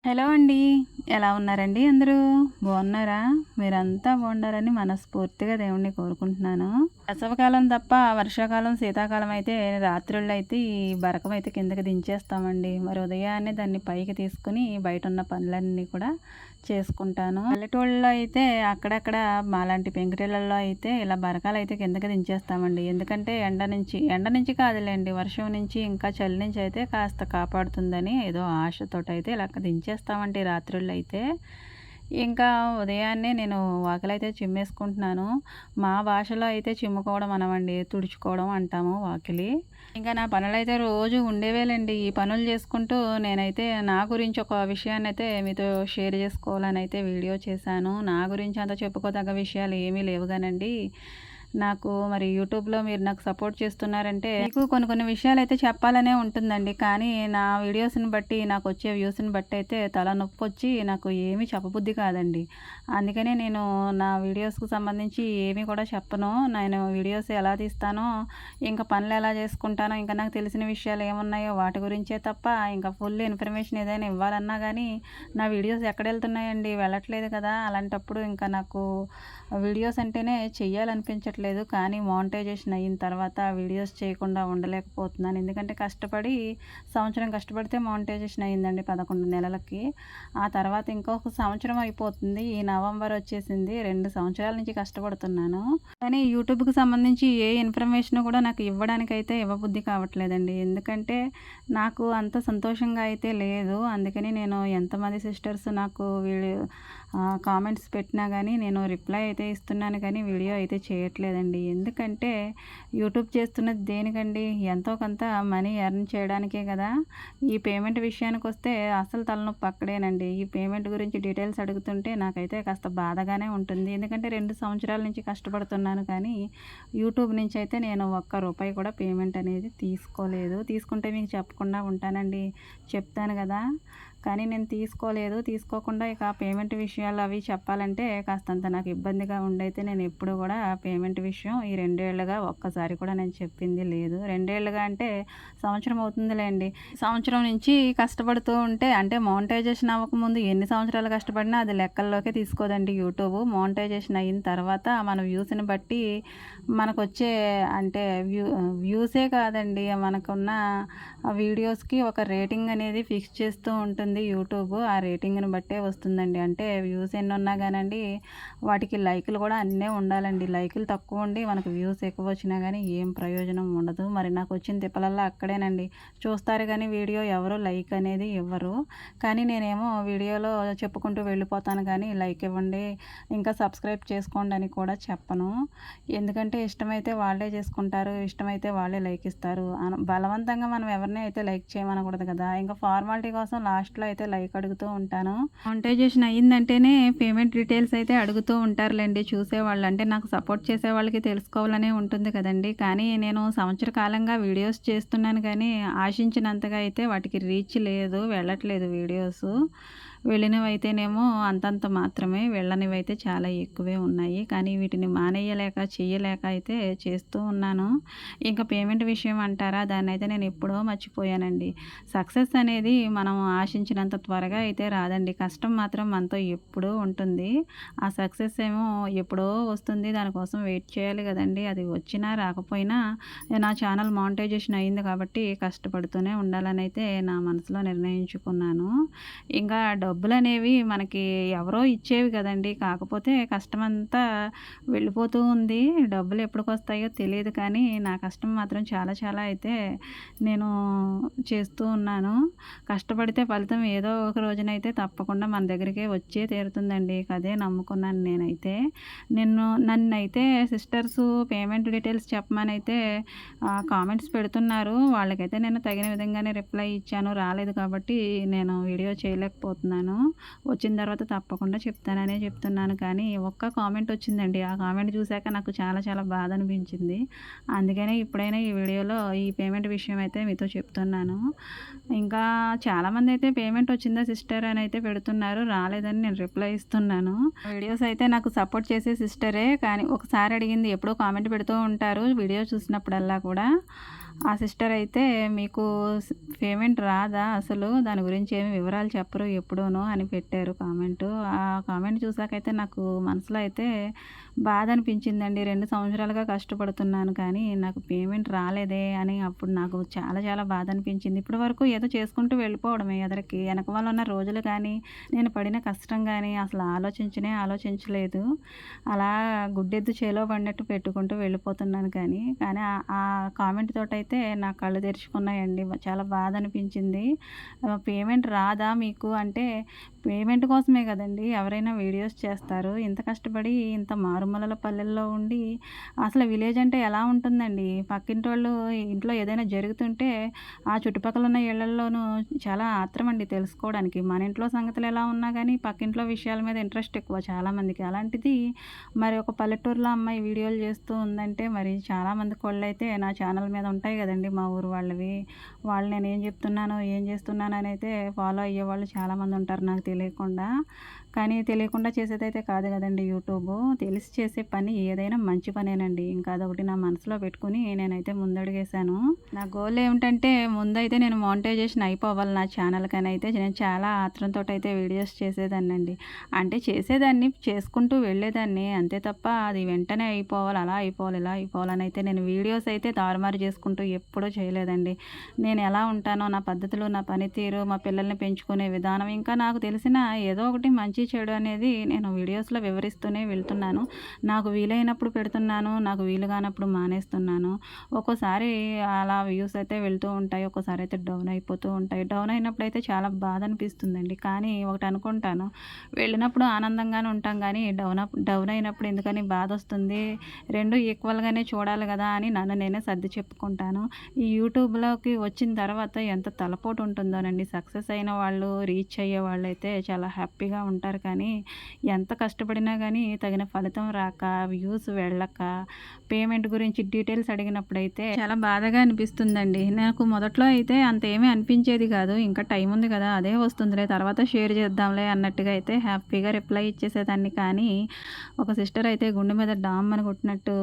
Hello అండి. ఎలా ఉన్నారండి అందరూ? బాగున్నారా? మీరంతా బాగుండాలని మనస్ఫూర్తిగా దేవుడిని కోరుకుంటున్నాను. వేసవికాలం తప్ప వర్షాకాలం, శీతాకాలం అయితే రాత్రుళ్ళైతే ఈ బరకమైతే కిందకి దించేస్తామండి. మరి ఉదయాన్నే దాన్ని పైకి తీసుకొని బయటున్న పనులన్నీ కూడా చేసుకుంటాను. పల్లెటూళ్ళలో అయితే అక్కడక్కడ మాలాంటి పెంకుటిళ్ళల్లో అయితే ఇలా బరకాలైతే కిందకి దించేస్తామండి. ఎందుకంటే ఎండ నుంచి కాదులేండి, వర్షం నుంచి ఇంకా చలి నుంచి అయితే కాస్త కాపాడుతుందని ఏదో ఆశతోటైతే ఇలా దించేస్తామండి రాత్రుళ్ళు అయితే. ఇంకా ఉదయాన్నే నేను వాకిలైతే చిమ్మేసుకుంటున్నాను. మా భాషలో అయితే చిమ్ముకోవడం అనమండి, తుడుచుకోవడం అంటాము వాకిలి. ఇంకా నా పనులైతే రోజు ఉండేవేలేండి. ఈ పనులు చేసుకుంటూ నేనైతే నా గురించి ఒక విషయాన్నైతే మీతో షేర్ చేసుకోవాలని అయితే వీడియో చేశాను. నా గురించి అంత చెప్పుకోదగ్గ విషయాలు ఏమీ లేవు గానండి. నాకు మరి యూట్యూబ్‌లో మీరు నాకు సపోర్ట్ చేస్తున్నారంటే మీకు కొన్ని విషయాలైతే చెప్పాలనే ఉంటుందండి. కానీ నా వీడియోస్‌ని బట్టి నాకొచ్చే వ్యూస్‌ని బట్టి అయితే తలనొప్పొచ్చి నాకు ఏమీ చెప్పబుద్ధి కాదండి. అందుకనే నేను నా వీడియోస్‌కి సంబంధించి ఏమీ కూడా చెప్పను. నేను వీడియోస్ ఎలా తీస్తానో, ఇంకా పనులు ఎలా చేసుకుంటానో, ఇంకా నాకు తెలిసిన విషయాలు ఏమున్నాయో వాటి గురించే తప్ప ఇంకా ఫుల్ ఇన్ఫర్మేషన్ ఏదైనా ఇవ్వాలన్నా గానీ నా వీడియోస్ ఎక్కడెళ్తున్నాయండి? వెళ్ళట్లేదు కదా! అలాంటప్పుడు ఇంకా నాకు వీడియోస్ అంటేనే చెయ్యాలనిపించట్లేదు. కానీ మానిటైజేషన్ అయిన తర్వాత వీడియోస్ చేయకుండా ఉండలేకపోతున్నాను. ఎందుకంటే సంవత్సరం కష్టపడితే మానిటైజేషన్ అయిందండి 11 నెలలకి. ఆ తర్వాత ఇంకొక సంవత్సరం అయిపోతుంది. ఈ నవంబర్ వచ్చేసింది. 2 సంవత్సరాల నుంచి కష్టపడుతున్నాను. కానీ యూట్యూబ్‌కి సంబంధించి ఏ ఇన్ఫర్మేషన్ కూడా నాకు ఇవ్వడానికైతే ఇవ్వబుద్ధి కావట్లేదండి. ఎందుకంటే నాకు అంత సంతోషంగా అయితే లేదు. అందుకని నేను ఎంతమంది సిస్టర్స్ నాకు కామెంట్స్ పెట్టినా గానీ నేను రిప్లై అయితే ఇస్తున్నాను కానీ వీడియో అయితే చేయట్లేదండి. ఎందుకంటే యూట్యూబ్ చేస్తున్నది దేనికండి? ఎంతో కొంత మనీ ఎర్న్ చేయడానికే కదా! ఈ పేమెంట్ విషయానికొస్తే అసలు తలనొప్పి అక్కడేనండి. ఈ పేమెంట్ గురించి డీటెయిల్స్ అడుగుతుంటే నాకైతే కాస్త బాధగానే ఉంటుంది. ఎందుకంటే 2 సంవత్సరాల నుంచి కష్టపడుతున్నాను కానీ యూట్యూబ్ నుంచి అయితే నేను ఒక్క రూపాయి కూడా పేమెంట్ అనేది తీసుకోలేదు. తీసుకుంటే మీకు చెప్పకుండా ఉంటానండి, చెప్తాను కదా! కానీ నేను తీసుకోకుండా ఇక పేమెంట్ విషయాలు అవి చెప్పాలంటే కాస్తంత నాకు ఇబ్బందిగా ఉండైతే నేను ఎప్పుడు కూడా పేమెంట్ విషయం ఈ 2 ఏళ్లుగా ఒక్కసారి కూడా నేను చెప్పింది లేదు. 2 ఏళ్లుగా అంటే సంవత్సరం అవుతుందిలేండి. సంవత్సరం నుంచి కష్టపడుతూ ఉంటే అంటే మానిటైజేషన్ అవ్వకముందు ఎన్ని సంవత్సరాలు కష్టపడినా అది లెక్కల్లోకే తీసుకోదండి యూట్యూబ్. మానిటైజేషన్ అయిన తర్వాత మన వ్యూస్‌ని బట్టి మనకొచ్చే అంటే వ్యూసే కాదండి, మనకున్న వీడియోస్‌కి ఒక రేటింగ్ అనేది ఫిక్స్ చేస్తూ ఉంటుంది యూట్యూబ్. ఆ రేటింగ్‌ని బట్టే వస్తుందండి. అంటే వ్యూస్ ఎన్నున్నా గానండి వాటికి లైకులు కూడా అన్నే ఉండాలండి. లైకులు తక్కువ ఉండి మనకు వ్యూస్ ఎక్కువ వచ్చినా గానీ ఏం ప్రయోజనం ఉండదు. మరి నాకొచ్చిన తిప్పలల్లా అక్కడేనండి. చూస్తారు గానీ వీడియో ఎవరు లైక్ అనేది ఇవ్వరు. కానీ నేనేమో వీడియోలో చెప్పుకుంటూ వెళ్ళిపోతాను కానీ లైక్ ఇవ్వండి, ఇంకా సబ్స్క్రైబ్ చేసుకోండి అని కూడా చెప్పను. ఎందుకంటే ఇష్టమైతే వాళ్ళే చేసుకుంటారు, ఇష్టమైతే వాళ్ళే లైక్ ఇస్తారు. బలవంతంగా మనం ఎవరిని అయితే లైక్ చేయమనకూడదు కదా! ఇంకా ఫార్మాలిటీ కోసం లాస్ట్‌లో అయితే లైక్ అడుగుతూ ఉంటాను. మానిటైజేషన్ అయ్యిందంటేనే పేమెంట్ డీటెయిల్స్ అయితే అడుగుతూ ఉంటారులెండి చూసేవాళ్ళు. అంటే నాకు సపోర్ట్ చేసే వాళ్ళకి తెలుసుకోవాలనే ఉంటుంది కదండీ! కానీ నేను సంవత్సర కాలంగా వీడియోస్ చేస్తున్నాను కానీ ఆశించినంతగా అయితే వాటికి రీచ్ లేదు, వెళ్ళట్లేదు వీడియోసు. వెళ్ళినవైతేనేమో అంతంత మాత్రమే, వెళ్ళనివైతే చాలా ఎక్కువే ఉన్నాయి. కానీ వీటిని మానేయలేక, చెయ్యలేక అయితే చేస్తూ ఉన్నాను. ఇంకా పేమెంట్ విషయం అంటారా, దాన్నైతే నేను ఎప్పుడో మర్చిపోయానండి. సక్సెస్ అనేది మనం ఆశించినంత త్వరగా అయితే రాదండి. కష్టం మాత్రం మనతో ఎప్పుడూ ఉంటుంది. ఆ సక్సెస్ ఏమో ఎప్పుడో వస్తుంది. దానికోసం వెయిట్ చేయాలి కదండీ! అది వచ్చినా రాకపోయినా నా ఛానల్ మానిటైజేషన్ అయింది కాబట్టి కష్టపడుతూనే ఉండాలనైతే నా మనసులో నిర్ణయించుకున్నాను. ఇంకా డబ్బులనేవి మనకి ఎవరో ఇచ్చేవి కదండీ! కాకపోతే కష్టమంతా వెళ్ళిపోతూ ఉంది. డబ్బులు ఎప్పటికొస్తాయో తెలీదు కానీ నా కష్టం మాత్రం చాలా అయితే నేను చేస్తూ ఉన్నాను. కష్టపడితే ఫలితం ఏదో ఒక రోజునైతే తప్పకుండా మన దగ్గరికే వచ్చే తీరుతుందండి. అదే నమ్ముకున్నాను నేనైతే. నన్నైతే సిస్టర్సు పేమెంట్ డీటెయిల్స్ చెప్పమనైతే కామెంట్స్ పెడుతున్నారు. వాళ్ళకైతే నేను తగిన విధంగానే రిప్లై ఇచ్చాను. రాలేదు కాబట్టి నేను వీడియో చేయలేకపోతున్నాను. వచ్చిన తర్వాత తప్పకుండా చెప్తాననే చెప్తున్నాను. కానీ ఒక్క కామెంట్ వచ్చిందండి. ఆ కామెంట్ చూసాక నాకు చాలా బాధ అనిపించింది. అందుకనే ఇప్పుడైనా ఈ వీడియోలో ఈ పేమెంట్ విషయం అయితే మీతో చెప్తున్నాను. ఇంకా చాలామంది అయితే పేమెంట్ వచ్చిందా సిస్టర్ అని అయితే పెడుతున్నారు. రాలేదని నేను రిప్లై ఇస్తున్నాను. వీడియోస్ అయితే నాకు సపోర్ట్ చేసే సిస్టరే, కానీ ఒకసారి అడిగింది, ఎప్పుడూ కామెంట్ పెడుతూ ఉంటారు వీడియో చూసినప్పుడల్లా కూడా. ఆ సిస్టర్ అయితే మీకు పేమెంట్ రాదా అసలు దాని గురించి ఏమి వివరాలు చెప్పరు ఎప్పుడూనో అని పెట్టారు కామెంటు. ఆ కామెంట్ చూసాకైతే నాకు మనసులో అయితే బాధ అనిపించిందండి. 2 సంవత్సరాలుగా కష్టపడుతున్నాను కానీ నాకు పేమెంట్ రాలేదే అని అప్పుడు నాకు చాలా చాలా బాధ అనిపించింది. ఇప్పటి వరకు ఏదో చేసుకుంటూ వెళ్ళిపోవడమే ఎదరికి. వెనకమాల ఉన్న రోజులు కానీ నేను పడిన కష్టం కానీ అసలు ఆలోచించలేదు. అలా గుడ్డెద్దు చేలో పడినట్టు పెట్టుకుంటూ వెళ్ళిపోతున్నాను కానీ ఆ కామెంట్ తోటైతే నా కళ్ళు తెరుచుకున్నాయండి. చాలా బాధ అనిపించింది. పేమెంట్ రాదా మీకు అంటే పేమెంట్ కోసమే కదండి ఎవరైనా వీడియోస్ చేస్తారు. ఇంత కష్టపడి ఇంత మారుమూలల పల్లెల్లో ఉండి అసలు విలేజ్ అంటే ఎలా ఉంటుందండి. పక్కింటోళ్ళు ఇంట్లో ఏదైనా జరుగుతుంటే ఆ చుట్టుపక్కల ఉన్న ఇళ్లల్లోనూ చాలా ఆత్రం అండి తెలుసుకోవడానికి. మన ఇంట్లో సంగతులు ఎలా ఉన్నా కానీ పక్కింట్లో విషయాల మీద ఇంట్రెస్ట్ ఎక్కువ చాలామందికి. అలాంటిది మరి ఒక పల్లెటూరులో అమ్మాయి వీడియోలు చేస్తూ ఉందంటే మరి చాలామంది కోళ్ళైతే నా ఛానల్ మీద ఉంటాయి కదండి మా ఊరు వాళ్ళవి. వాళ్ళు నేను ఏం చెప్తున్నానో ఏం చేస్తున్నాను అని అయితే ఫాలో అయ్యేవాళ్ళు చాలామంది ఉంటారు నాకు తెలియకుండా. కానీ తెలియకుండా చేసేదైతే కాదు కదండి యూట్యూబు. తెలిసి చేసే పని ఏదైనా మంచి పనేనండి. ఇంకా అదొకటి నా మనసులో పెట్టుకుని నేనైతే ముందడుగేశాను. నా గోల్ ఏమిటంటే ముందైతే నేను మానిటైజేషన్ అయిపోవాలి నా ఛానల్‌కని అయితే నేను చాలా ఆత్రంతో అయితే వీడియోస్ చేసేదాన్నండి. అంటే చేసేదాన్ని చేసుకుంటూ వెళ్ళేదాన్ని అంతే తప్ప అది వెంటనే అయిపోవాలి, అలా అయిపోవాలి, ఇలా అయిపోవాలని అయితే నేను వీడియోస్ అయితే తారుమారు చేసుకుంటూ ఎప్పుడూ చేయలేదండి. నేను ఎలా ఉంటానో నా పద్ధతులు, నా పనితీరు, మా పిల్లల్ని పెంచుకునే విధానం ఇంకా నాకు తెలిసిన ఏదో ఒకటి మంచి చెడు అనేది నేను వీడియోస్లో వివరిస్తూనే వెళ్తున్నాను. నాకు వీలైనప్పుడు పెడుతున్నాను, నాకు వీలు కానప్పుడు మానేస్తున్నాను. ఒక్కోసారి అలా వ్యూస్ అయితే వెళ్తూ ఉంటాయి, ఒక్కోసారి అయితే డౌన్ అయిపోతూ ఉంటాయి. డౌన్ అయినప్పుడు అయితే చాలా బాధ అనిపిస్తుందండి. కానీ ఒకటి అనుకుంటాను, వెళ్ళినప్పుడు ఆనందంగానే ఉంటాం కానీ డౌన్ అయినప్పుడు ఎందుకని బాధ వస్తుంది, రెండు ఈక్వల్గానే చూడాలి కదా అని నన్ను నేనే సర్ది చెప్పుకుంటాను. ఈ యూట్యూబ్లోకి వచ్చిన తర్వాత ఎంత తలపోటు ఉంటుందోనండి. సక్సెస్ అయిన వాళ్ళు, రీచ్ అయ్యే వాళ్ళు అయితే చాలా హ్యాపీగా ఉంటారు. కానీ ఎంత కష్టపడినా కానీ తగిన ఫలితం రాక, వ్యూస్ వెళ్ళక, పేమెంట్ గురించి డీటెయిల్స్ అడిగినప్పుడైతే చాలా బాధగా అనిపిస్తుందండి. నాకు మొదట్లో అయితే అంత ఏమీ అనిపించేది కాదు. ఇంకా టైం ఉంది కదా అదే వస్తుందిలే తర్వాత షేర్ చేద్దాంలే అన్నట్టుగా అయితే హ్యాపీగా రిప్లై ఇచ్చేసేదాన్ని. కానీ ఒక సిస్టర్ అయితే గుండె మీద డామ్ అని కొట్టినట్టు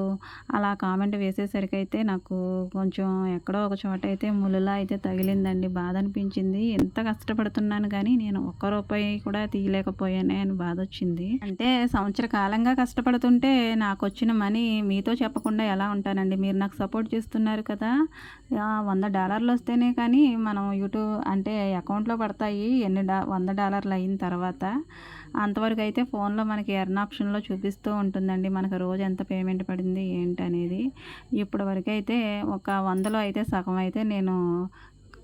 అలా కామెంట్ వేసేసరికి అయితే నాకు కొంచెం ఎక్కడో ఒక చోట అయితే ములులా అయితే తగిలిందండి. బాధ అనిపించింది. ఎంత కష్టపడుతున్నాను కానీ నేను ఒక్క రూపాయి కూడా తీయలేకపోయానే అని బాధ వచ్చింది. అంటే సంవత్సర కాలంగా కష్టపడుతుంటే నాకు వచ్చిన మనీ మీతో చెప్పకుండా ఎలా ఉంటానండి. మీరు నాకు సపోర్ట్ చేస్తున్నారు కదా. $100 వస్తేనే కానీ మనం యూట్యూబ్ అంటే అకౌంట్లో పడతాయి $100 అయిన తర్వాత. అంతవరకు అయితే ఫోన్లో మనకి ఎర్న్ ఆప్షన్లో చూపిస్తూ ఉంటుందండి మనకు రోజు ఎంత పేమెంట్ పడింది ఏంటనేది. ఇప్పటి వరకు అయితే ఒక 100లో అయితే సగం అయితే నేను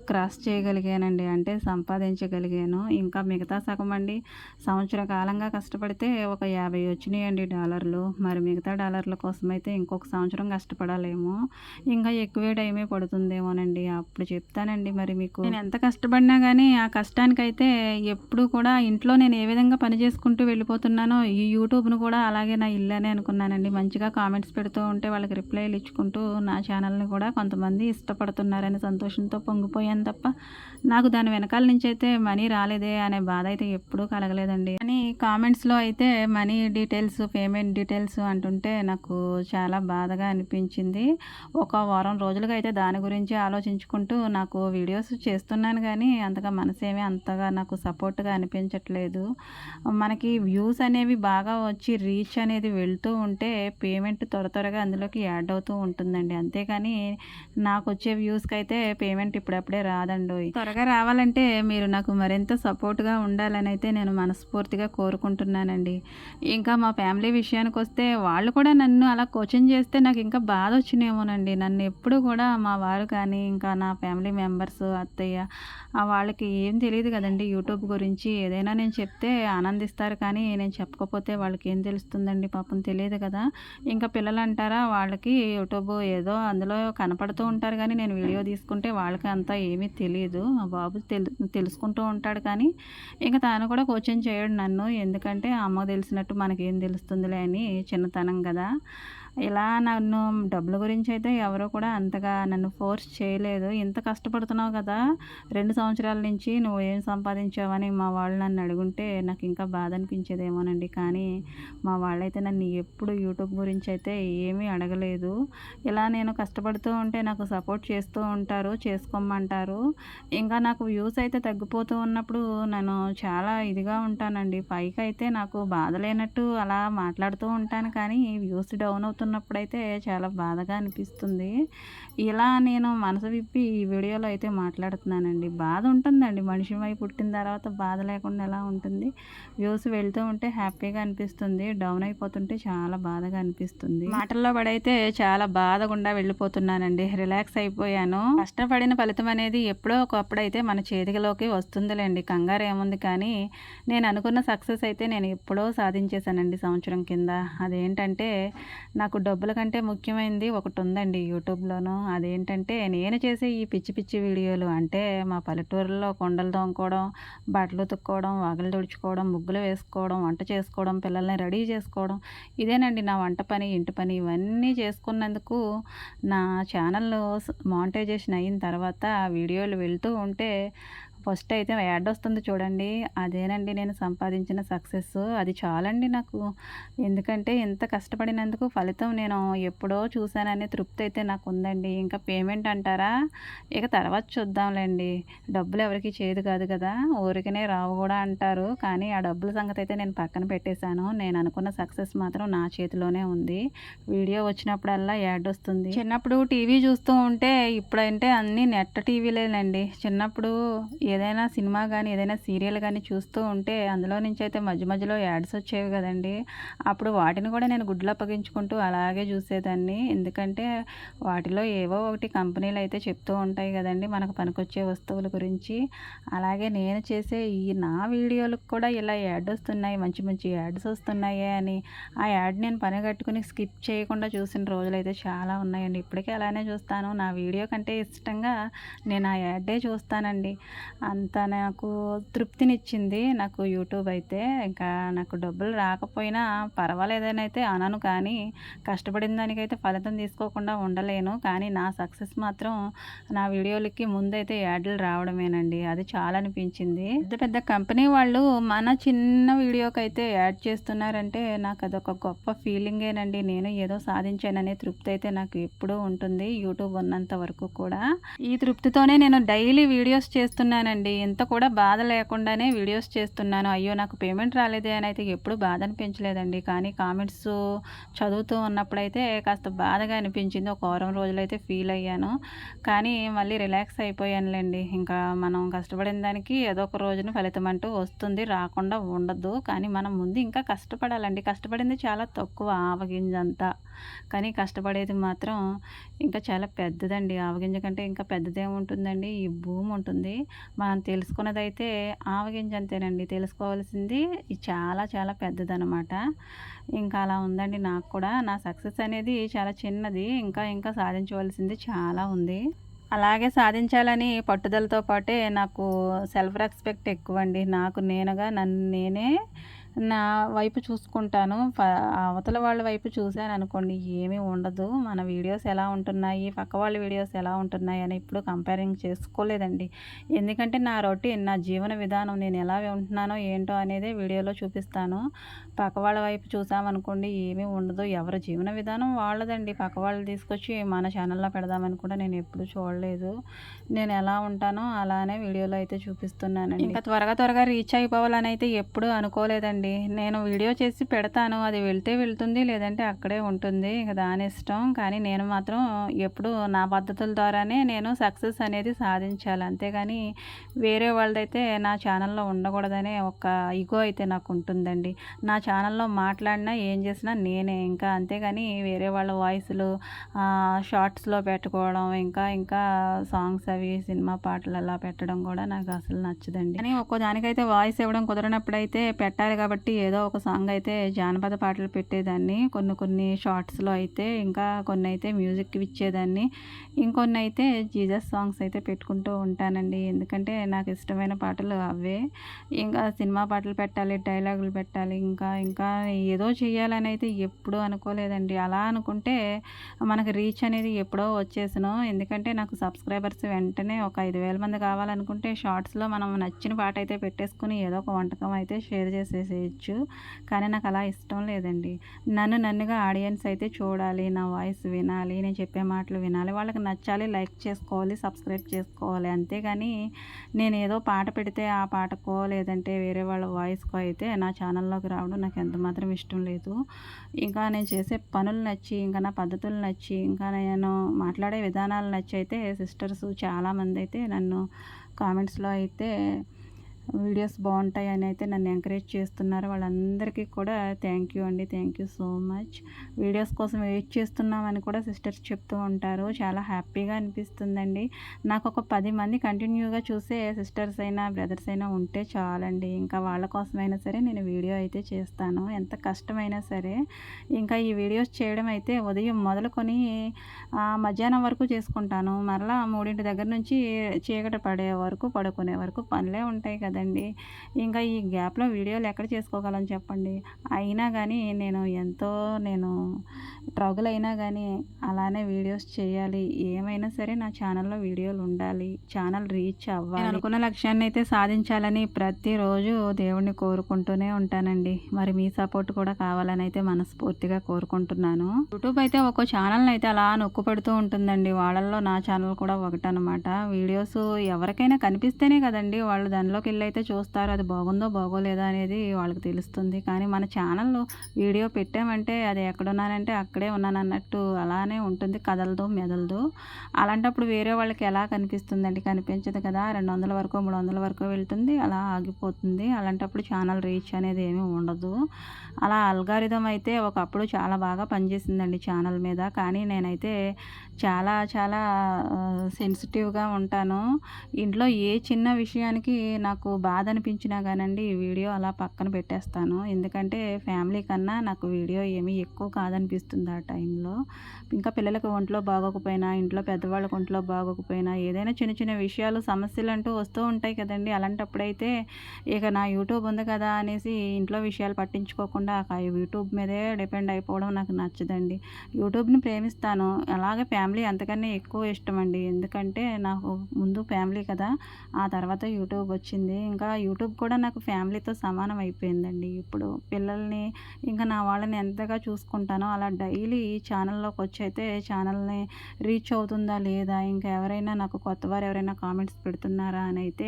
క్రాస్ చేయగలిగానండి. అంటే సంపాదించగలిగాను. ఇంకా మిగతా సగం అండి సంవత్సర కాలంగా కష్టపడితే ఒక 50 వచ్చినాయండి డాలర్లు. మరి మిగతా డాలర్ల కోసమైతే ఇంకొక సంవత్సరం కష్టపడాలేమో. ఇంకా ఎక్కువే టైమే పడుతుందేమోనండి. అప్పుడు చెప్తానండి మరి మీకు. నేను ఎంత కష్టపడినా కానీ ఆ కష్టానికైతే ఎప్పుడు కూడా ఇంట్లో నేను ఏ విధంగా పని చేసుకుంటూ వెళ్ళిపోతున్నానో ఈ యూట్యూబ్ను కూడా అలాగే నా ఇల్లనే అనుకున్నానండి. మంచిగా కామెంట్స్ పెడుతూ ఉంటే వాళ్ళకి రిప్లైలు ఇచ్చుకుంటూ నా ఛానల్ని కూడా కొంతమంది ఇష్టపడుతున్నారని సంతోషంతో పొంగిపోయాను తప్ప నాకు దాని వెనకాల నుంచి అయితే మనీ రాలేదే అనే బాధ అయితే ఎప్పుడూ కలగలేదండి. కానీ కామెంట్స్లో అయితే మనీ డీటెయిల్స్, పేమెంట్ డీటెయిల్స్ అంటుంటే నాకు చాలా బాధగా అనిపించింది. ఒక వారం రోజులుగా అయితే దాని గురించి ఆలోచించుకుంటూ నాకు వీడియోస్ చేస్తున్నాను కానీ అంతగా మనసేమీ అంతగా నాకు సపోర్ట్గా అనిపించట్లేదు. మనకి వ్యూస్ అనేవి బాగా వచ్చి రీచ్ అనేది వెళ్తూ ఉంటే పేమెంట్ త్వరగా అందులోకి యాడ్ అవుతూ ఉంటుందండి. అంతేకాని నాకు వచ్చే వ్యూస్కి అయితే పేమెంట్ ఇప్పుడప్పుడే రాదండోయ్. త్వరగా రావాలంటే మీరు నాకు మరింత సపోర్ట్గా ఉండాలని అయితే నేను మనస్ఫూర్తిగా కోరుకుంటున్నానండి. ఇంకా మా ఫ్యామిలీ విషయానికి వస్తే వాళ్ళు కూడా నన్ను అలా క్వశ్చన్ చేస్తే నాకు ఇంకా బాధ వచ్చినేమోనండి. నన్ను ఎప్పుడు కూడా మా వారు కానీ ఇంకా నా ఫ్యామిలీ మెంబర్స్, అత్తయ్య వాళ్ళకి ఏం తెలియదు కదండి యూట్యూబ్ గురించి. ఏదైనా నేను చెప్తే ఆనందిస్తారు కానీ నేను చెప్పకపోతే వాళ్ళకి ఏం తెలుస్తుందండి పాపం, తెలియదు కదా. ఇంకా పిల్లలు అంటారా వాళ్ళకి యూట్యూబ్ ఏదో అందులో కనపడుతూ ఉంటారు కానీ నేను వీడియో తీసుకుంటే వాళ్ళకి అంతా ఏమీ తెలియదు. మా బాబు తెలుసుకుంటూ ఉంటాడు కానీ ఇంకా తాను కూడా క్వశ్చన్ చేయడు నన్ను. ఎందుకంటే అమ్మకు తెలిసినట్టు మనకేం తెలుస్తుందిలే అని చిన్నతనం కదా. ఇలా నన్ను డబ్బుల గురించి అయితే ఎవరు కూడా అంతగా నన్ను ఫోర్స్ చేయలేదు. ఇంత కష్టపడుతున్నావు కదా 2 సంవత్సరాల నుంచి నువ్వు ఏం సంపాదించావని మా వాళ్ళు నన్ను అడుగుంటే నాకు ఇంకా బాధ అనిపించేదేమోనండి. కానీ మా వాళ్ళైతే నన్ను ఎప్పుడు యూట్యూబ్ గురించి అయితే ఏమీ అడగలేదు. ఇలా నేను కష్టపడుతూ ఉంటే నాకు సపోర్ట్ చేస్తూ ఉంటారు, చేసుకోమంటారు. ఇంకా నాకు వ్యూస్ అయితే తగ్గిపోతూ ఉన్నప్పుడు నేను చాలా ఇదిగా ఉంటానండి. పైకైతే నాకు బాధ లేనట్టు అలా మాట్లాడుతూ ఉంటాను, కానీ వ్యూస్ డౌన్ అవుతున్నప్పుడైతే చాలా బాధగా అనిపిస్తుంది. ఇలా నేను మనసు విప్పి ఈ వీడియోలో అయితే మాట్లాడుతున్నానండి. బాధ ఉంటుందండి, మనిషివై పుట్టిన తర్వాత బాధ లేకుండా ఎలా ఉంటుంది. వ్యూస్ వెళ్తూ ఉంటే హ్యాపీగా అనిపిస్తుంది, డౌన్ అయిపోతుంటే చాలా బాధగా అనిపిస్తుంది. మాటల్లో పడైతే చాలా బాధ గుండా వెళ్ళిపోతున్నానండి. రిలాక్స్ అయిపోయాను. కష్టపడిన ఫలితం అనేది ఎప్పుడో ఒకప్పుడైతే మన చేతిలోకి వస్తుందిలేండి, కంగారు ఏముంది. కానీ నేను అనుకున్న సక్సెస్ అయితే నేను ఎప్పుడో సాధించేశానండి సంవత్సరం కింద. అదేంటంటే నాకు డబ్బుల కంటే ముఖ్యమైనది ఒకటి ఉందండి యూట్యూబ్లోను. అదేంటంటే నేను చేసే ఈ పిచ్చి పిచ్చి వీడియోలు. అంటే మా పల్లెటూరులో కొండలు తోముకోవడం, బట్టలు ఉతుక్కోవడం, వాకిలి తుడుచుకోవడం, ముగ్గులు వేసుకోవడం, వంట చేసుకోవడం, పిల్లల్ని రెడీ చేసుకోవడం, ఇదేనండి నా వంట పని, ఇంటి పని. ఇవన్నీ చేసుకున్నందుకు నా ఛానల్ మానిటైజేషన్ అయిన తర్వాత వీడియోలు వెళ్తూ ఉంటే ఫస్ట్ అయితే యాడ్ వస్తుంది చూడండి, అదేనండి నేను సంపాదించిన సక్సెస్. అది చాలండి నాకు. ఎందుకంటే ఇంత కష్టపడినందుకు ఫలితం నేను ఎప్పుడో చూశాననే తృప్తి అయితే నాకు ఉందండి. ఇంకా పేమెంట్ అంటారా, ఇక తర్వాత చూద్దాంలేండి. డబ్బులు ఎవరికి చేదు కాదు కదా, ఊరికనే రావు కూడా అంటారు. కానీ ఆ డబ్బుల సంగతి అయితే నేను పక్కన పెట్టేశాను. నేను అనుకున్న సక్సెస్ మాత్రం నా చేతిలోనే ఉంది. వీడియో వచ్చినప్పుడల్లా యాడ్ వస్తుంది. చిన్నప్పుడు టీవీ చూస్తూ ఉంటే, ఇప్పుడంటే అన్నీ నెట్ టీవీలేనండి. చిన్నప్పుడు ఏదైనా సినిమా కానీ ఏదైనా సీరియల్ కానీ చూస్తూ ఉంటే అందులో నుంచి అయితే మధ్య మధ్యలో యాడ్స్ వచ్చేవి కదండి. అప్పుడు వాటిని కూడా నేను గుడ్లు అప్పగించుకుంటూ అలాగే చూసేదాన్ని. ఎందుకంటే వాటిలో ఏవో ఒకటి కంపెనీలు అయితే చెప్తూ ఉంటాయి కదండి మనకు పనికొచ్చే వస్తువుల గురించి. అలాగే నేను చేసే ఈ నా వీడియోలకు కూడా ఇలా యాడ్ వస్తున్నాయి, మంచి మంచి యాడ్స్ వస్తున్నాయి అని ఆ యాడ్ నేను పని కట్టుకుని స్కిప్ చేయకుండా చూసిన రోజులైతే చాలా ఉన్నాయండి. ఇప్పటికీ అలానే చూస్తాను. నా వీడియో కంటే ఇష్టంగా నేను ఆ యాడే చూస్తానండి. అంత నాకు తృప్తినిచ్చింది నాకు యూట్యూబ్ అయితే. ఇంకా నాకు డబ్బులు రాకపోయినా పర్వాలేదని అయితే అనను, కానీ కష్టపడిన దానికైతే ఫలితం తీసుకోకుండా ఉండలేను. కానీ నా సక్సెస్ మాత్రం నా వీడియోలకి ముందైతే యాడ్లు రావడమేనండి. అది చాలా అనిపించింది. పెద్ద పెద్ద కంపెనీ వాళ్ళు మన చిన్న వీడియోకి అయితే యాడ్ చేస్తున్నారంటే నాకు అదొక గొప్ప ఫీలింగేనండి. నేను ఏదో సాధించాననే తృప్తి అయితే నాకు ఎప్పుడూ ఉంటుంది యూట్యూబ్ ఉన్నంత వరకు కూడా. ఈ తృప్తితోనే నేను డైలీ వీడియోస్ చేస్తున్నానండి. ఇంత కూడా బాధ లేకుండానే వీడియోస్ చేస్తున్నాను. అయ్యో నాకు పేమెంట్ రాలేదే అని అయితే ఎప్పుడు బాధ అనిపించలేదండి. కానీ కామెంట్స్ చదువుతూ ఉన్నప్పుడైతే కాస్త బాధగా అనిపించింది. ఒక వారం రోజులైతే ఫీల్ అయ్యాను. కానీ మళ్ళీ రిలాక్స్ అయిపోయానులేండి. ఇంకా మనం కష్టపడిన దానికి ఏదో ఒక రోజున ఫలితం అంటూ వస్తుంది, రాకుండా ఉండదు. కానీ మనం ముందు ఇంకా కష్టపడాలండి. కష్టపడింది చాలా తక్కువ, ఆవగింజంతా. కానీ కష్టపడేది మాత్రం ఇంకా చాలా పెద్దదండి. ఆవగింజ కంటే ఇంకా పెద్దదేముంటుందండి, ఈ భూమి ఉంటుంది. మనం తెలుసుకున్నదైతే ఆవగింజ అంతేనండి. తెలుసుకోవాల్సింది చాలా చాలా పెద్దదనమాట. ఇంకా అలా ఉందండి నాకు కూడా. నా సక్సెస్ అనేది చాలా చిన్నది, ఇంకా ఇంకా సాధించవలసింది చాలా ఉంది. అలాగే సాధించాలని పట్టుదలతో పాటే నాకు సెల్ఫ్ రెస్పెక్ట్ ఎక్కువండి. నాకు నేనుగా నన్ను నేనే నా వైపు చూసుకుంటాను. అవతల వాళ్ళ వైపు చూశాననుకోండి ఏమీ ఉండదు. మన వీడియోస్ ఎలా ఉంటున్నాయి, పక్క వాళ్ళ వీడియోస్ ఎలా ఉంటున్నాయి అని ఇప్పుడు కంపేరింగ్ చేసుకోలేదండి. ఎందుకంటే నా రొటీన్, నా జీవన విధానం, నేను ఎలా ఉంటున్నానో ఏంటో అనేదే వీడియోలో చూపిస్తాను. పక్క వాళ్ళ వైపు చూసామనుకోండి ఏమీ ఉండదు. ఎవరి జీవన విధానం వాళ్ళదండి. పక్క వాళ్ళు తీసుకొచ్చి మన ఛానల్లో పెడదామని కూడా నేను ఎప్పుడు చూడలేదు. నేను ఎలా ఉంటానో అలానే వీడియోలో అయితే చూపిస్తున్నానండి. ఇంకా త్వరగా రీచ్ అయిపోవాలని అయితే ఎప్పుడూ అనుకోలేదండి. నేను వీడియో చేసి పెడతాను, అది వెళ్తే వెళ్తుంది, లేదంటే అక్కడే ఉంటుంది, ఇక దాని ఇష్టం. కానీ నేను మాత్రం ఎప్పుడు నా పద్ధతుల ద్వారానే నేను సక్సెస్ అనేది సాధించాలి. అంతేగాని వేరే వాళ్ళదైతే నా ఛానల్లో ఉండకూడదనే ఒక ఈగో అయితే నాకు ఉంటుందండి. నా ఛానల్లో మాట్లాడినా ఏం చేసినా నేనే ఇంకా. అంతేగాని వేరే వాళ్ళ వాయిస్లు షార్ట్స్లో పెట్టుకోవడం, ఇంకా ఇంకా సాంగ్స్ అవి సినిమా పాటలు అలా పెట్టడం కూడా నాకు అసలు నచ్చదండి. కానీ ఒక్కో దానికైతే వాయిస్ ఇవ్వడం కుదరనప్పుడైతే పెట్టాలి కాబట్టి కాబట్టి ఏదో ఒక సాంగ్ అయితే జానపద పాటలు పెట్టేదాన్ని. కొన్ని కొన్ని షార్ట్స్‌లో అయితే, ఇంకా కొన్ని అయితే మ్యూజిక్‌వి ఇచ్చేదాన్ని. ఇంకొన్ని అయితే జీసస్ సాంగ్స్ అయితే పెట్టుకుంటూ ఉంటానండి. ఎందుకంటే నాకు ఇష్టమైన పాటలు అవే. ఇంకా సినిమా పాటలు పెట్టాలి, డైలాగులు పెట్టాలి, ఇంకా ఏదో చేయాలని అయితే ఎప్పుడూ అనుకోలేదండి. అలా అనుకుంటే మనకు రీచ్ అనేది ఎప్పుడో వచ్చేసును. ఎందుకంటే నాకు సబ్స్క్రైబర్స్ వెంటనే ఒక 5,000 మంది కావాలనుకుంటే షార్ట్స్‌లో మనం నచ్చిన పాట అయితే పెట్టేసుకొని ఏదో ఒక వంటకం అయితే షేర్ చేసేసేయొచ్చు. కానీ నాకు అలా ఇష్టం లేదండి. నన్నుగా ఆడియన్స్ అయితే చూడాలి, నా వాయిస్ వినాలి, నేను చెప్పే మాటలు వినాలి, వాళ్ళకి నచ్చాలి, లైక్ చేసుకోవాలి, సబ్స్క్రైబ్ చేసుకోవాలి. అంతేగాని నేను ఏదో పాట పెడితే ఆ పాటకో లేదంటే వేరే వాళ్ళ వాయిస్‌కో అయితే నా ఛానల్‌లోకి రావడం నాకు ఎంత మాత్రం ఇష్టం లేదు. ఇంకా నేను చేసే పనులు నచ్చి, ఇంకా నా పద్ధతులు నచ్చి, ఇంకా నేను మాట్లాడే విధానాలు నచ్చి అయితే సిస్టర్స్ చాలామంది అయితే నన్ను కామెంట్స్‌లో అయితే వీడియోస్ బాగుంటాయి అని అయితే నన్ను ఎంకరేజ్ చేస్తున్నారు. వాళ్ళందరికీ కూడా థ్యాంక్ యూ అండి. Thank you so much. Videos కోసం వెయిట్ చేస్తున్నామని కూడా సిస్టర్స్ చెప్తూ ఉంటారు. చాలా హ్యాపీగా అనిపిస్తుందండి. నాకు ఒక 10 మంది కంటిన్యూగా చూసే సిస్టర్స్ అయినా బ్రదర్స్ అయినా ఉంటే చాలండి. ఇంకా వాళ్ళ కోసమైనా సరే నేను వీడియో అయితే చేస్తాను. ఎంత కష్టమైనా సరే. ఇంకా ఈ వీడియోస్ చేయడం అయితే ఉదయం మొదలుకొని మధ్యాహ్నం వరకు చేసుకుంటాను. మరలా 3 దగ్గర నుంచి చీకటి పడే వరకు పడుకునే వరకు పనులే ఉంటాయి కదండీ! ఇంకా ఈ గ్యాప్‌లో వీడియోలు ఎక్కడ చేసుకోగలను చెప్పండి. అయినా గానీ నేను ట్రబుల్ అయినా గానీ అలానే వీడియోస్ చేయాలి. ఏమైనా సరే నా ఛానల్‌లో వీడియోలు ఉండాలి. ఛానల్ రీచ్ అవ్వాలి. నేను అనుకున్న లక్ష్యాన్ని అయితే సాధించాలని ప్రతిరోజు దేవుడిని కోరుకుంటూనే ఉంటానండి. మరి మీ సపోర్ట్ కూడా కావాలని అయితే మనస్ఫూర్తిగా కోరుకుంటున్నాను. యూట్యూబ్ అయితే ఒక్కో ఛానల్‌ని అయితే అలా నొక్కుపెడుతూ ఉంటుందండి. వాళ్ళల్లో నా ఛానల్ కూడా ఒకటనమాట. వీడియోస్ ఎవరికైనా కనిపిస్తేనే కదండీ వాళ్ళు దానిలోకెళ్ళి అయితే చూస్తారు. అది బాగుందో బాగోలేదా అనేది వాళ్ళకి తెలుస్తుంది. కానీ మన ఛానల్‌లో వీడియో పెట్టామంటే అది ఎక్కడున్నానంటే అక్కడే ఉన్నానన్నట్టు అలానే ఉంటుంది. కదలదు, మెదలదు. అలాంటప్పుడు వేరే వాళ్ళకి ఎలా కనిపిస్తుందండి? కనిపించదు కదా! 200 వరకో, 300 వరకో వెళ్తుంది. అలా ఆగిపోతుంది. అలాంటప్పుడు ఛానల్ రీచ్ అనేది ఏమీ ఉండదు. అలా అల్గారిథం అయితే ఒకప్పుడు చాలా బాగా పనిచేసిందండి ఛానల్ మీద. కానీ నేనైతే చాలా చాలా సెన్సిటివ్‌గా ఉంటాను. ఇంట్లో ఏ చిన్న విషయానికి నాకు బాధ అనిపించినా కానండి ఈ వీడియో అలా పక్కన పెట్టేస్తాను. ఎందుకంటే ఫ్యామిలీ కన్నా నాకు వీడియో ఏమీ ఎక్కువ కాదనిపిస్తుంది ఆ టైంలో. ఇంకా పిల్లలకి ఒంట్లో బాగోకపోయినా, ఇంట్లో పెద్దవాళ్ళకి ఒంట్లో బాగోకపోయినా, ఏదైనా చిన్న చిన్న విషయాలు సమస్యలంటూ వస్తూ ఉంటాయి కదండీ! అలాంటప్పుడైతే ఇక నా యూట్యూబ్ ఉంది కదా అనేసి ఇంట్లో విషయాలు పట్టించుకోకుండా ఆ యూట్యూబ్ మీదే డిపెండ్ అయిపోవడం నాకు నచ్చదండి. యూట్యూబ్‌ని ప్రేమిస్తాను. అలాగే ఫ్యామిలీ అంతకన్నా ఎక్కువ ఇష్టమండి. ఎందుకంటే నాకు ముందు ఫ్యామిలీ కదా! ఆ తర్వాత యూట్యూబ్ వచ్చింది. ఇంకా యూట్యూబ్ కూడా నాకు ఫ్యామిలీతో సమానం అయిపోయిందండి. ఇప్పుడు పిల్లల్ని ఇంకా నా వాళ్ళని ఎంతగా చూసుకుంటానో అలా డైలీ ఛానల్‌లోకి వచ్చైతే ఛానల్‌ని రీచ్ అవుతుందా లేదా? ఇంకా ఎవరైనా నాకు కొత్తవారు ఎవరైనా కామెంట్స్ పెడుతున్నారా అని అయితే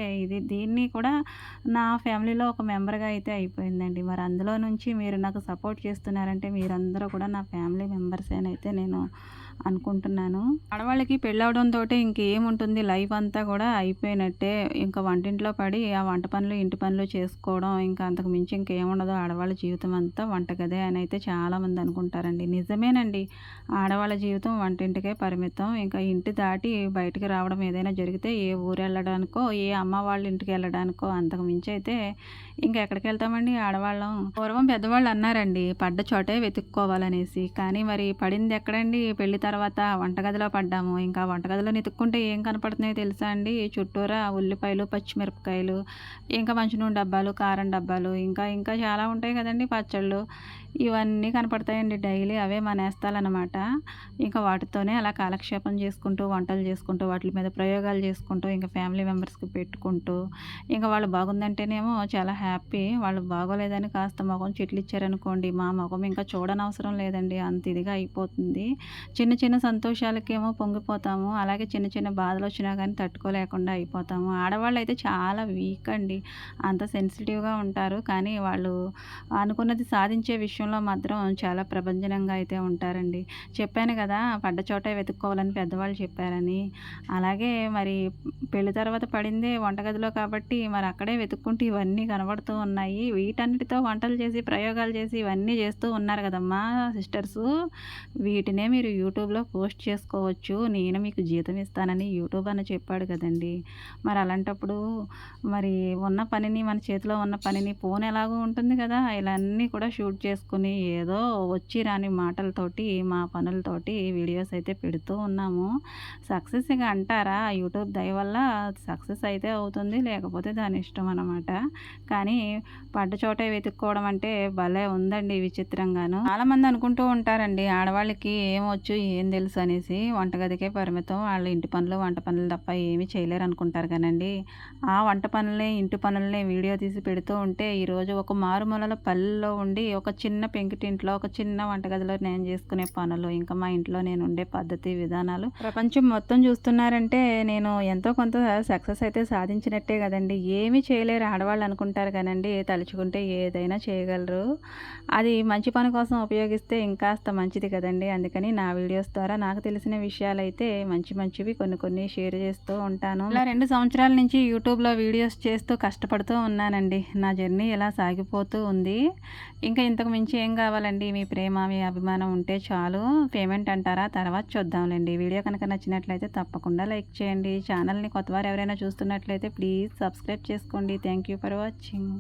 దీన్ని కూడా నా ఫ్యామిలీలో ఒక మెంబర్‌గా అయితే అయిపోయిందండి. మరి అందులో నుంచి మీరు నాకు సపోర్ట్ చేస్తున్నారంటే మీరందరూ కూడా నా ఫ్యామిలీ మెంబర్సేనైతే నేను అనుకుంటున్నాను. ఆడవాళ్ళకి పెళ్ళవడంతోటే ఇంకేముంటుంది లైఫ్ అంతా కూడా అయిపోయినట్టే. ఇంకా వంటింట్లో పడి ఆ వంట పనులు, ఇంటి పనులు చేసుకోవడం ఇంకా అంతకు మించి ఇంకేముండదు. ఆడవాళ్ళ జీవితం అంతా వంటగదే అని అయితే చాలామంది అనుకుంటారండి. నిజమేనండి. ఆడవాళ్ళ జీవితం వంటింటికే పరిమితం. ఇంకా ఇంటి దాటి బయటికి రావడం ఏదైనా జరిగితే ఏ ఊరెళ్ళడానికో, ఏ అమ్మ వాళ్ళ ఇంటికెళ్ళడానికో అంతకు మించి అయితే ఇంకెక్కడికెళ్తామండి ఆడవాళ్ళం. పూర్వం పెద్దవాళ్ళు అన్నారండి, పడ్డ చోటే వెతుక్కోవాలనేసి. కానీ మరి పడింది ఎక్కడండి? పెళ్లి తర్వాత వంటగదిలో పడ్డాము. ఇంకా వంటగదిలో వెతుక్కుంటే ఏం కనపడుతున్నాయో తెలుసా అండి? చుట్టూరా ఉల్లిపాయలు, పచ్చిమిరపకాయలు, ఇంకా మంచినూనె డబ్బాలు, కారం డబ్బాలు, ఇంకా చాలా ఉంటాయి కదండీ పచ్చళ్ళు. ఇవన్నీ కనపడతాయండి డైలీ. అవే మా నేస్తాలనమాట. ఇంకా వాటితోనే అలా కాలక్షేపం చేసుకుంటూ, వంటలు చేసుకుంటూ, వాటి మీద ప్రయోగాలు చేసుకుంటూ, ఇంకా ఫ్యామిలీ మెంబర్స్‌కి పెట్టుకుంటూ, ఇంకా వాళ్ళు బాగుందంటేనేమో చాలా హ్యాపీ. వాళ్ళు బాగోలేదని కాస్త మొఖం చిట్లిచ్చారనుకోండి, మా మొఖం ఇంకా చూడనవసరం లేదండి. అంత ఇదిగా అయిపోతుంది. చిన్న చిన్న సంతోషాలకేమో పొంగిపోతాము. అలాగే చిన్న చిన్న బాధలొచ్చినా గానీ తట్టుకోలేకుండా అయిపోతాము. ఆడవాళ్ళైతే చాలా వీక్ అండి. అంత సెన్సిటివ్‌గా ఉంటారు. కానీ వాళ్ళు అనుకున్నది సాధించే విషయంలో మాత్రం చాలా ప్రభంజనంగా అయితే ఉంటారండి. చెప్పాను గదా! పడ్డ చోటే వెతుక్కోవాలని పెద్దవాళ్ళు చెప్పారని. అలాగే మరి పెళ్లి తర్వాత పడిందే వంటగదిలో కాబట్టి మరి అక్కడే వెతుక్కుంటే ఇవన్నీ కనబడతాయి. కనబడుతూ ఉన్నాయి. వీటన్నిటితో వంటలు చేసి, ప్రయోగాలు చేసి ఇవన్నీ చేస్తూ ఉన్నారు కదమ్మా సిస్టర్సు. వీటినే మీరు యూట్యూబ్‌లో పోస్ట్ చేసుకోవచ్చు. నేను మీకు జీతం ఇస్తానని యూట్యూబ్ అని చెప్పాడు కదండీ! మరి అలాంటప్పుడు మరి ఉన్న పనిని, మన చేతిలో ఉన్న పనిని ఫోన్ ఎలాగో ఉంటుంది కదా! ఇలా అన్నీ కూడా షూట్ చేసుకొని ఏదో వచ్చి రాని మాటలతోటి, మా పనులతోటి వీడియోస్ అయితే పెడుతూ ఉన్నాము. సక్సెస్ ఇక అంటారా? యూట్యూబ్ దయ వల్ల సక్సెస్ అయితే అవుతుంది. లేకపోతే దాని ఇష్టం అనమాట. కానీ పడ్డ చోటే వెతుక్కోవడం అంటే భలే ఉందండి విచిత్రంగాను. చాలామంది అనుకుంటూ ఉంటారండి ఆడవాళ్ళకి ఏమొచ్చు, ఏం తెలుసు అనేసి. వంటగదికే పరిమితం. వాళ్ళు ఇంటి పనులు, వంట పనులు తప్ప ఏమీ చేయలేరు అనుకుంటారు కానండి. ఆ వంట పనులనే, ఇంటి పనులనే వీడియో తీసి పెడుతూ ఉంటే ఈరోజు ఒక మారుమూల పల్లెలో ఉండి ఒక చిన్న పెంకుటింట్లో, ఒక చిన్న వంటగదిలో నేను చేసుకునే పనులు, ఇంకా మా ఇంట్లో నేను ఉండే పద్ధతి, విధానాలు ప్రపంచం మొత్తం చూస్తున్నారంటే నేను ఎంతో కొంత సక్సెస్ అయితే సాధించినట్టే కదండి. ఏమీ చేయలేరు ఆడవాళ్ళు అనుకుంటారు కానండి, తలుచుకుంటే ఏదైనా చేయగలరు. అది మంచి పని కోసం ఉపయోగిస్తే ఇంకాస్త మంచిది కదండి. అందుకని నా వీడియోస్ ద్వారా నాకు తెలిసిన విషయాలైతే మంచి మంచివి కొన్ని కొన్ని షేర్ చేస్తూ ఉంటాను. ఇలా 2 సంవత్సరాల నుంచి యూట్యూబ్లో వీడియోస్ చేస్తూ కష్టపడుతూ ఉన్నానండి. నా జర్నీ ఇలా సాగిపోతూ ఉంది. ఇంకా ఇంతకు మించి ఏం కావాలండి? మీ ప్రేమ, మీ అభిమానం ఉంటే చాలు. పేమెంట్ అంటారా? తర్వాత చూద్దాంలేండి. వీడియో కనుక నచ్చినట్లయితే తప్పకుండా లైక్ చేయండి. ఛానల్ని కొత్తవారు ఎవరైనా చూస్తున్నట్లయితే ప్లీజ్ సబ్స్క్రైబ్ చేసుకోండి. Thank you for watching.